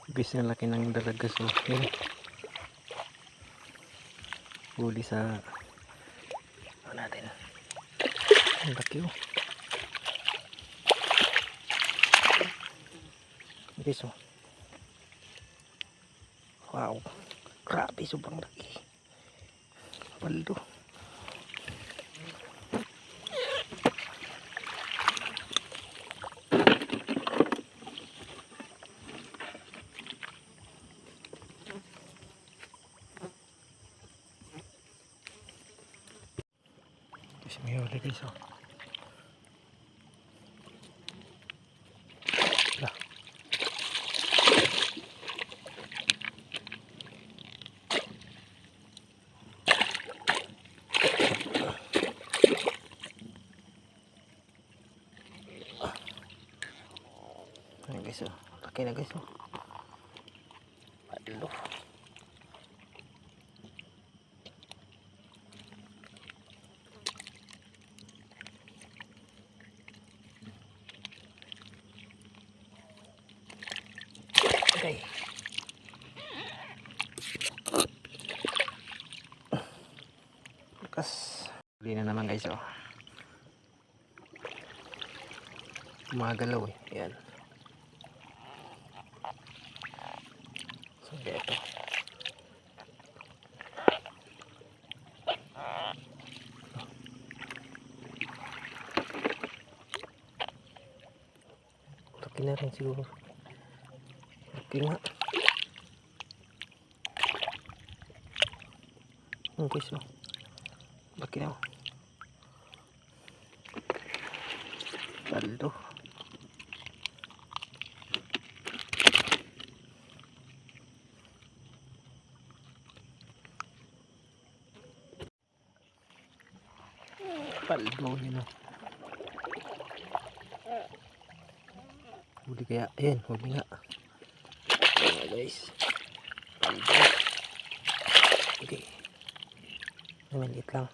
Guys, ang laki ng dalaga. So yun, huli sa ano natin, ang laki oh guys oh. Wow, grabe, sobrang laki. Paldo. Kasi may huli guys oh. Lah. Ayan guys oh, laki na guys oh. Paldo. Okay. Lakas. Huli na naman guys oh. Gumagalaw eh. Ayan. So ito. Laki na rin siguro. Laki nga. Okay so. Laki na. Paldo. Paldo yun oh. Huli kaya. Ayan, huli nga. Ayan guys. Paldo. Okay. Maliit lang.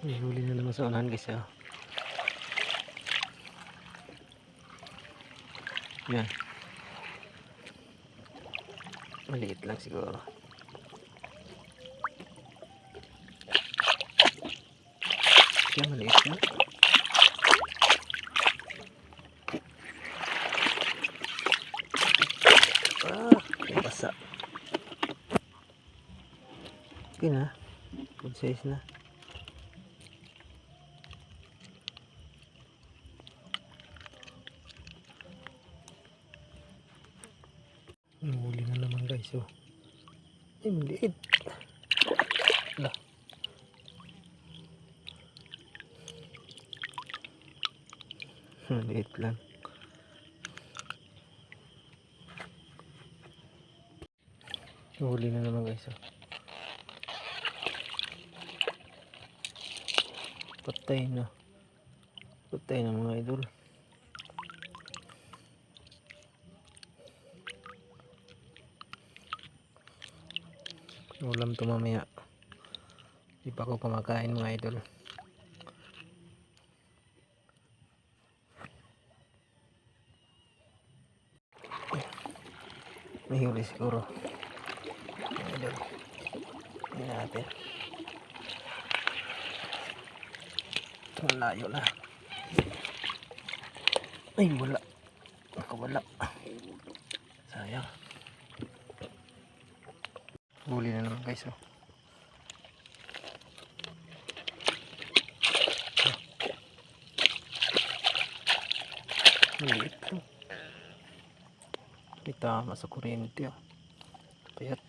May huli na naman sa unahan guys oh. Yan. Maliit lang siguro. Yan, maliit lang. Basa. Okay na. Good size na. Huli na naman guys oh. Ay, maliit. Lah. Maliit lang. Huli na naman guys oh. Patay na. Patay na mga idol. Ulam to mamaya. Di pa ako kumakain mga idol. May huli siguro. Mga idol. Hindi natin. Malayo na. Ay, wala. Nakawala. Sayang. Huli na naman guys oh. Maliit lang. May tama sa kuryente oh. Payat.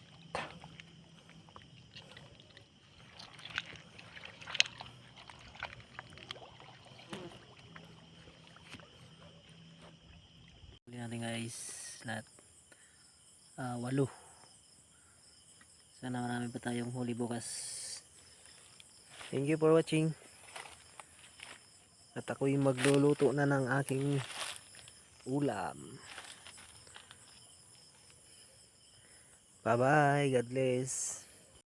Huli natin guys. Lahat. 8. Sana marami pa tayong huli bukas. Thank you for watching. At ako'y magluluto na ng aking ulam. Bye bye. God bless.